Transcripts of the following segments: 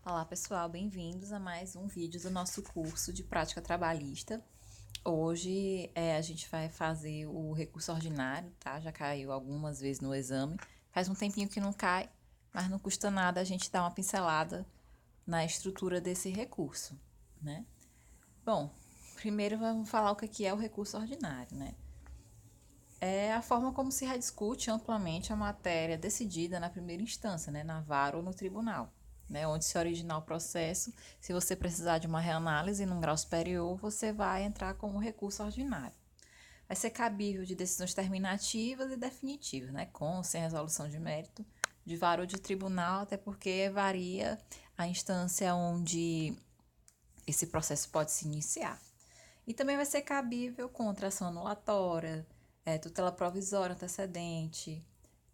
Olá pessoal, bem-vindos a mais um vídeo do nosso curso de prática trabalhista. Hoje a gente vai fazer o recurso ordinário, tá? Já caiu algumas vezes no exame. Faz um tempinho que não cai, mas não custa nada a gente dar uma pincelada na estrutura desse recurso, né? Bom, primeiro vamos falar o que é o recurso ordinário, né? É a forma como se rediscute amplamente a matéria decidida na primeira instância, né, na vara ou no tribunal, né, onde se originar o processo. Se você precisar de uma reanálise num grau superior, você vai entrar com o recurso ordinário. Vai ser cabível de decisões terminativas e definitivas, né, com ou sem resolução de mérito, de vara ou de tribunal, até porque varia a instância onde esse processo pode se iniciar. E também vai ser cabível contra ação anulatória, tutela provisória antecedente,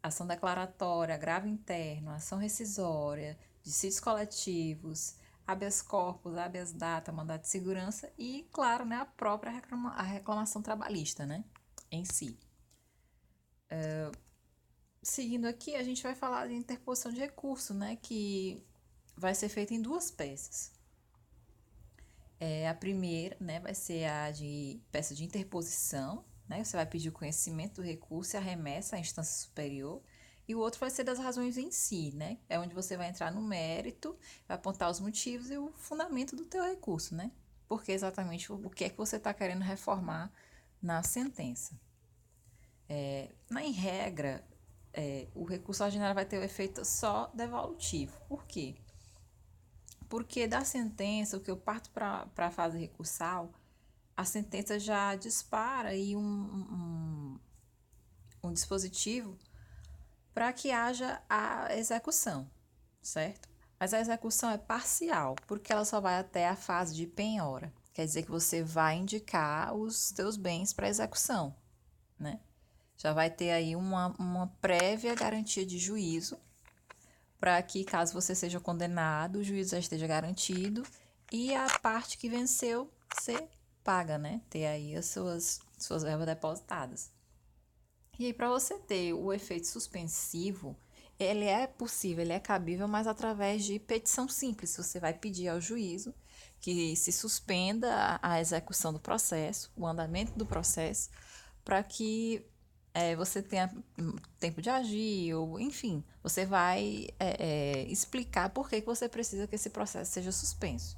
ação declaratória, agravo interno, ação rescisória, dissídios coletivos, habeas corpus, habeas data, mandado de segurança e, claro, né, a própria a reclamação trabalhista, né, em si. Seguindo aqui, a gente vai falar de interposição de recurso, né, que vai ser feita em duas peças. A primeira, né, vai ser a de peça de interposição, né? Você vai pedir o conhecimento do recurso e a remessa à instância superior. E o outro vai ser das razões em si, né? É onde você vai entrar no mérito, vai apontar os motivos e o fundamento do teu recurso, né? Porque exatamente o que é que você está querendo reformar na sentença. Em regra, o recurso ordinário vai ter o efeito só devolutivo. Por quê? Porque da sentença, o que eu parto para a fase recursal, a sentença já dispara aí um dispositivo para que haja a execução, certo? Mas a execução é parcial, porque ela só vai até a fase de penhora. Quer dizer que você vai indicar os teus bens para execução, né? Já vai ter aí uma prévia garantia de juízo para que, caso você seja condenado, o juízo já esteja garantido e a parte que venceu você paga, né? Ter aí as suas verbas depositadas. E aí, para você ter o efeito suspensivo, ele é possível, ele é cabível, mas através de petição simples. Você vai pedir ao juízo que se suspenda a execução do processo, o andamento do processo, para que você tenha tempo de agir, ou enfim, você vai explicar por que você precisa que esse processo seja suspenso.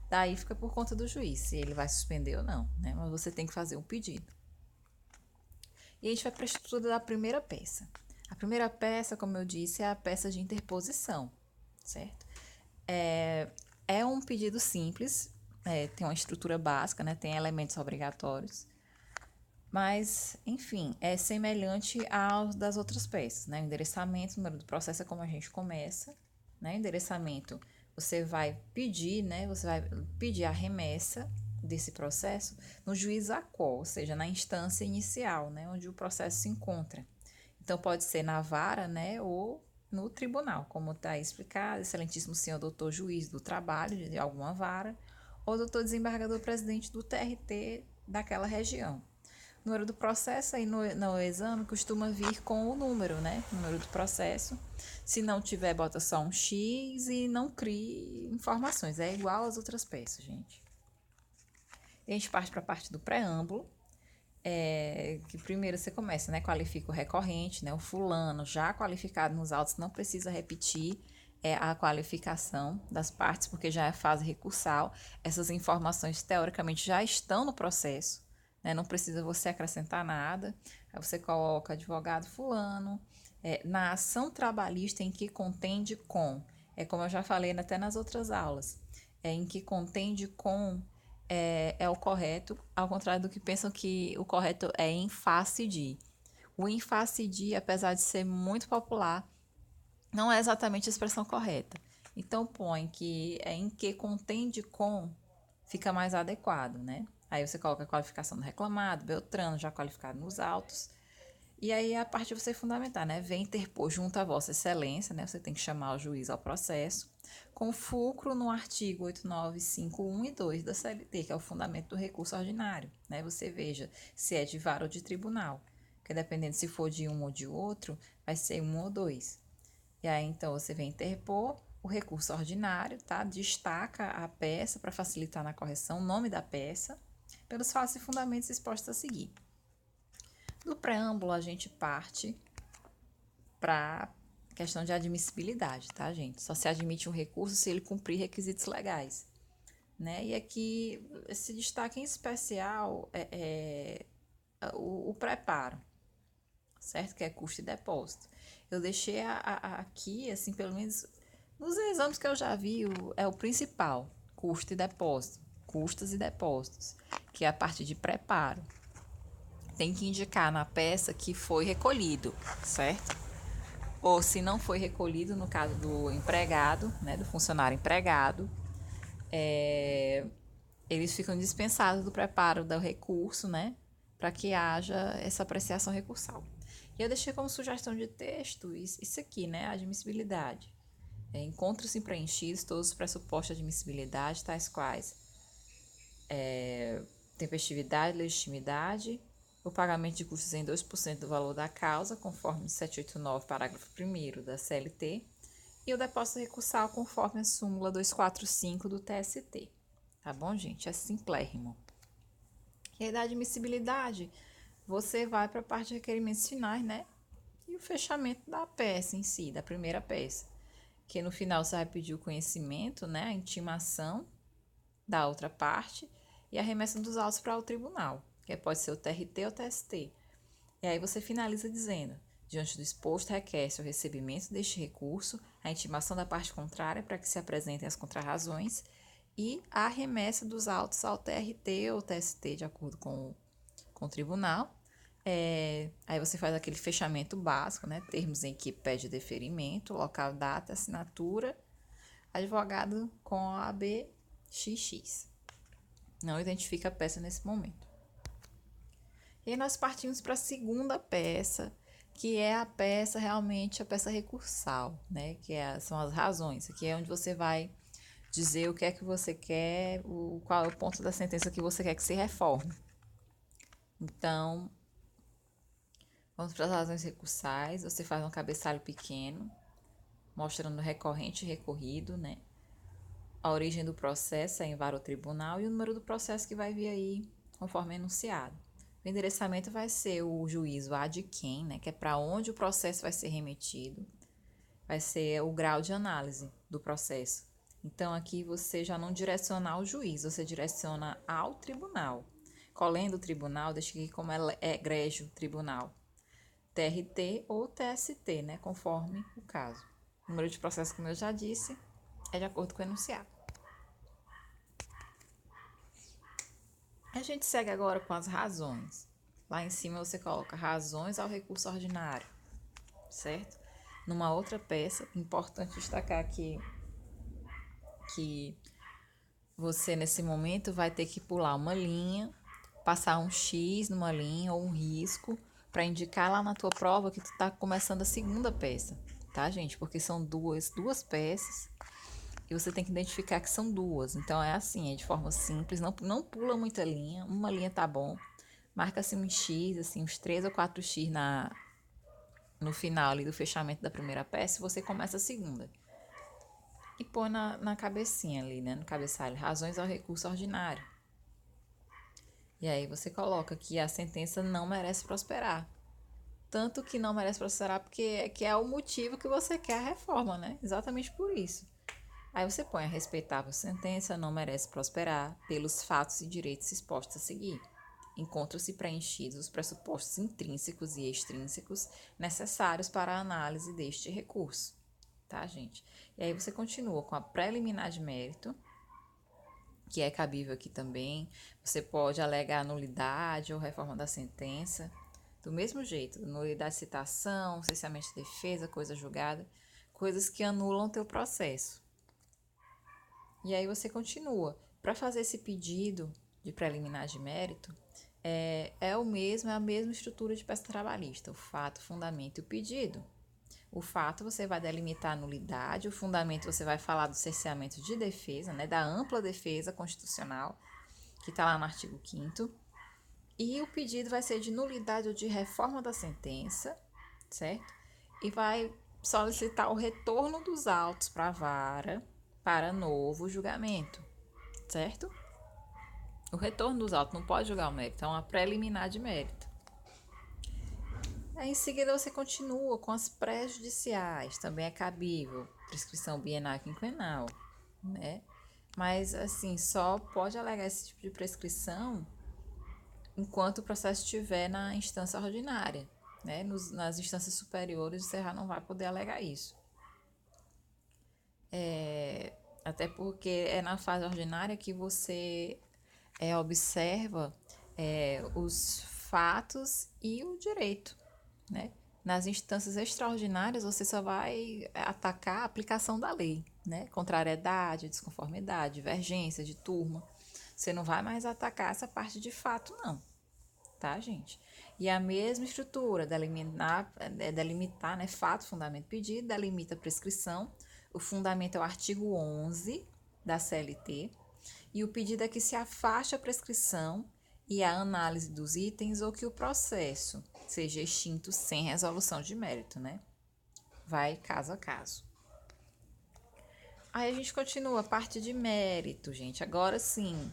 Daí fica por conta do juiz, se ele vai suspender ou não, né? Mas você tem que fazer um pedido. E a gente vai para a estrutura da primeira peça. A primeira peça, como eu disse, é a peça de interposição, certo? É um pedido simples, tem uma estrutura básica, né? Tem elementos obrigatórios. Mas, enfim, é semelhante aos das outras peças, né? O endereçamento, o número do processo é como a gente começa, né? Endereçamento, você vai pedir, né? Você vai pedir a remessa desse processo no juiz a qual, ou seja, na instância inicial, né? Onde o processo se encontra. Então, pode ser na vara, né? Ou no tribunal, como está explicado, excelentíssimo senhor doutor juiz do trabalho de alguma vara, ou doutor desembargador presidente do TRT daquela região. O número do processo aí no exame costuma vir com o número, né? O número do processo. Se não tiver, bota só um X e não crie informações. É igual às outras peças, gente. E a gente parte para a parte do preâmbulo, que primeiro você começa, né? Qualifica o recorrente, né? O fulano já qualificado nos autos não precisa repetir a qualificação das partes, porque já é fase recursal. Essas informações, teoricamente, já estão no processo, né? Não precisa você acrescentar nada. Aí você coloca advogado fulano, na ação trabalhista em que contende com, como eu já falei até nas outras aulas, em que contende com é o correto, ao contrário do que pensam que o correto é em face de. O em face de, apesar de ser muito popular, não é exatamente a expressão correta. Então põe que é em que contende com, fica mais adequado, né? Aí você coloca a qualificação do reclamado, Beltrano, já qualificado nos autos. E aí a parte de você fundamentar, né? Vem interpor junto à Vossa Excelência, né? Você tem que chamar o juiz ao processo, com fulcro no artigo 8951 e 2 da CLT, que é o fundamento do recurso ordinário, né? Você veja se é de vara ou de tribunal, porque dependendo se for de um ou de outro, vai ser um ou dois. E aí então você vem interpor o recurso ordinário, tá? Destaca a peça para facilitar na correção, o nome da peça, pelos fatos e fundamentos expostos a seguir. Do preâmbulo, a gente parte para questão de admissibilidade, tá, gente? Só se admite um recurso se ele cumprir requisitos legais, né? E aqui, esse destaque em especial o preparo, certo? Que é custo e depósito. Eu deixei aqui, assim, pelo menos nos exames que eu já vi, é o principal, custo e depósito, custos e depósitos, que é a parte de preparo. Tem que indicar na peça que foi recolhido, certo? Ou se não foi recolhido, no caso do empregado, né, do funcionário empregado, eles ficam dispensados do preparo do recurso, né, para que haja essa apreciação recursal. E eu deixei como sugestão de texto isso aqui, né, admissibilidade. Encontram-se preenchidos todos os pressupostos de admissibilidade, tais quais tempestividade, legitimidade, o pagamento de custos em 2% do valor da causa, conforme 789, parágrafo 1º da CLT, e o depósito recursal, conforme a súmula 245 do TST. Tá bom, gente? É simplérrimo. E aí, da admissibilidade, você vai para a parte de requerimentos finais, né? E o fechamento da peça em si, da primeira peça. Que no final você vai pedir o conhecimento, né? A intimação da outra parte e a remessa dos autos para o tribunal, que pode ser o TRT ou o TST. E aí você finaliza dizendo: diante do exposto, requer-se o recebimento deste recurso, a intimação da parte contrária para que se apresentem as contrarrazões e a remessa dos autos ao TRT ou TST, de acordo com o tribunal. Aí você faz aquele fechamento básico, né? Termos em que pede deferimento, local, data, assinatura, advogado com a ABXX. Não identifica a peça nesse momento. E aí nós partimos para a segunda peça, que é a peça realmente, a peça recursal, né? São as razões. Aqui é onde você vai dizer o que é que você quer, qual é o ponto da sentença que você quer que se reforme. Então, vamos para as razões recursais. Você faz um cabeçalho pequeno, mostrando recorrente e recorrido, né? A origem do processo é em vara ou tribunal e o número do processo que vai vir aí, conforme enunciado. O endereçamento vai ser o juízo ad quem, né, que é para onde o processo vai ser remetido. Vai ser o grau de análise do processo. Então, aqui você já não direciona ao juiz, você direciona ao tribunal. Colhendo o tribunal, deixa aqui como é egrégio tribunal. TRT ou TST, né, conforme o caso. O número de processo, como eu já disse, é de acordo com o enunciado. A gente segue agora com as razões. Lá em cima você coloca razões ao recurso ordinário, certo? Numa outra peça, importante destacar aqui que você nesse momento vai ter que pular uma linha, passar um X numa linha ou um risco para indicar lá na tua prova que tu tá começando a segunda peça, tá, gente? Porque são duas peças e você tem que identificar que são duas. Então é assim, é de forma simples, não pula muita linha, uma linha tá bom. Marca assim um X, assim, uns 3 ou 4 X no final ali do fechamento da primeira peça e você começa a segunda. E põe na cabecinha ali, né? No cabeçalho, razões ao recurso ordinário. E aí você coloca que a sentença não merece prosperar. Tanto que não merece prosperar porque que é o motivo que você quer a reforma, né? Exatamente por isso. Aí você põe a respeitável sentença não merece prosperar pelos fatos e direitos expostos a seguir. Encontram-se preenchidos os pressupostos intrínsecos e extrínsecos necessários para a análise deste recurso. Tá, gente? E aí você continua com a preliminar de mérito, que é cabível aqui também. Você pode alegar nulidade ou reforma da sentença. Do mesmo jeito, nulidade de citação, cesseamento de defesa, coisa julgada, coisas que anulam teu processo. E aí você continua. Para fazer esse pedido de preliminar de mérito, é a mesma estrutura de peça trabalhista, o fato, o fundamento e o pedido. O fato você vai delimitar a nulidade, o fundamento você vai falar do cerceamento de defesa, né, da ampla defesa constitucional, que está lá no artigo 5º, e o pedido vai ser de nulidade ou de reforma da sentença, certo? E vai solicitar o retorno dos autos para a vara para novo julgamento, certo? O retorno dos autos não pode julgar o mérito, é uma preliminar de mérito. Aí, em seguida, você continua com as pré-judiciais, também é cabível, prescrição bienal e quinquenal, né? Mas, assim, só pode alegar esse tipo de prescrição enquanto o processo estiver na instância ordinária, né? Nas instâncias superiores, você já não vai poder alegar isso. Até porque é na fase ordinária que você observa os fatos e o direito, né? Nas instâncias extraordinárias, você só vai atacar a aplicação da lei, né? Contrariedade, desconformidade, divergência de turma. Você não vai mais atacar essa parte de fato, não, tá, gente? E a mesma estrutura, delimitar, né? Fato, fundamento, pedido, delimita a prescrição. O fundamento é o artigo 11 da CLT. E o pedido é que se afaste a prescrição e a análise dos itens ou que o processo seja extinto sem resolução de mérito, né? Vai caso a caso. Aí a gente continua a parte de mérito, gente. Agora sim,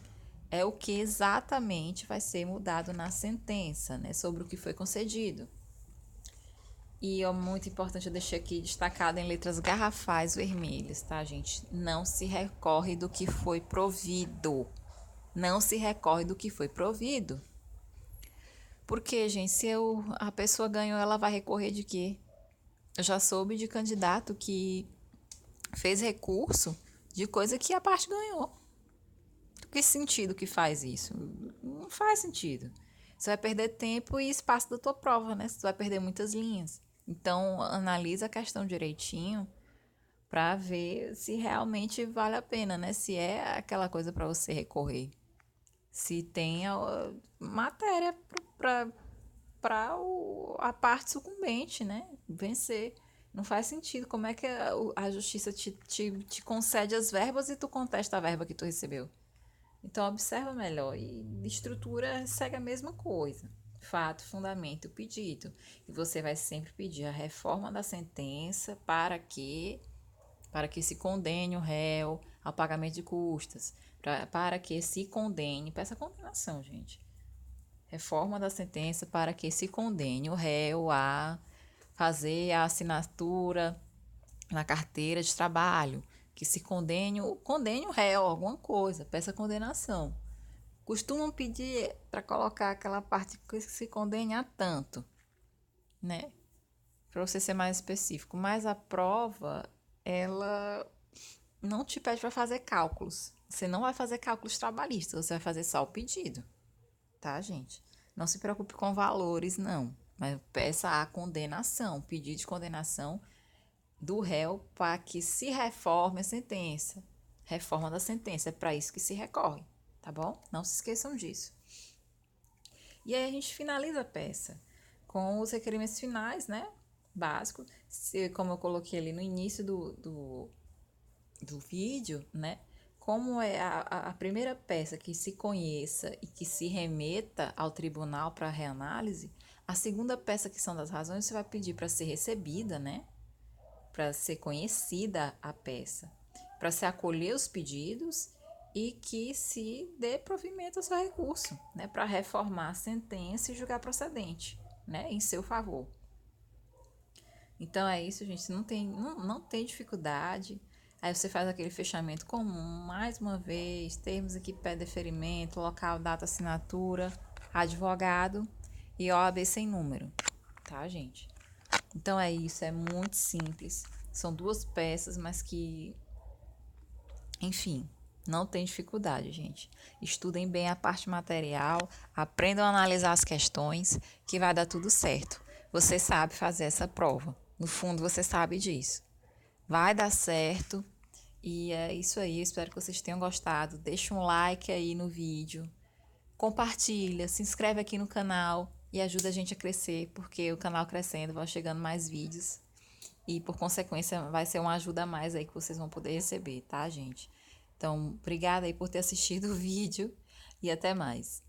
é o que exatamente vai ser mudado na sentença, né? Sobre o que foi concedido. E é muito importante, eu deixei aqui destacado em letras garrafais vermelhas, tá, gente? Não se recorre do que foi provido. Não se recorre do que foi provido. Porque, gente, se a pessoa ganhou, ela vai recorrer de quê? Eu já soube de candidato que fez recurso de coisa que a parte ganhou. Que sentido que faz isso? Não faz sentido. Você vai perder tempo e espaço da tua prova, né? Você vai perder muitas linhas. Então, analisa a questão direitinho para ver se realmente vale a pena, né? Se é aquela coisa para você recorrer. Se tem a matéria para a parte sucumbente, né? Vencer. Não faz sentido. Como é que a justiça te concede as verbas e tu contesta a verba que tu recebeu? Então, observa melhor. E estrutura segue a mesma coisa. Fato, fundamento, pedido. E você vai sempre pedir a reforma da sentença para que se condene o réu ao pagamento de custas. Para que se condene. Peça condenação, gente. Reforma da sentença para que se condene o réu a fazer a assinatura na carteira de trabalho, que se condene o réu, alguma coisa, peça condenação. Costumam pedir para colocar aquela parte que se condene a tanto, né? Para você ser mais específico. Mas a prova, ela não te pede para fazer cálculos. Você não vai fazer cálculos trabalhistas, você vai fazer só o pedido, tá, gente? Não se preocupe com valores, não. Mas peça a condenação, pedido de condenação do réu para que se reforme a sentença. Reforma da sentença, é para isso que se recorre, tá bom? Não se esqueçam disso. E aí a gente finaliza a peça com os requerimentos finais, né? Básico, como eu coloquei ali no início do vídeo, né? Como é a primeira peça que se conheça e que se remeta ao tribunal para reanálise, a segunda peça, que são das razões, você vai pedir para ser recebida, né? Para ser conhecida a peça, para se acolher os pedidos e que se dê provimento ao seu recurso, né? Para reformar a sentença e julgar procedente, né? Em seu favor. Então é isso, gente. Não tem dificuldade. Aí você faz aquele fechamento comum, mais uma vez, termos aqui, pé deferimento, local, data, assinatura, advogado e OAB sem número, tá, gente? Então é isso, é muito simples. São duas peças, mas que, enfim, não tem dificuldade, gente. Estudem bem a parte material, aprendam a analisar as questões, que vai dar tudo certo. Você sabe fazer essa prova. No fundo, você sabe disso. Vai dar certo. E é isso aí, eu espero que vocês tenham gostado. Deixa um like aí no vídeo, compartilha, se inscreve aqui no canal e ajuda a gente a crescer, porque o canal crescendo, vão chegando mais vídeos e por consequência vai ser uma ajuda a mais aí que vocês vão poder receber, tá, gente? Então, obrigada aí por ter assistido o vídeo e até mais.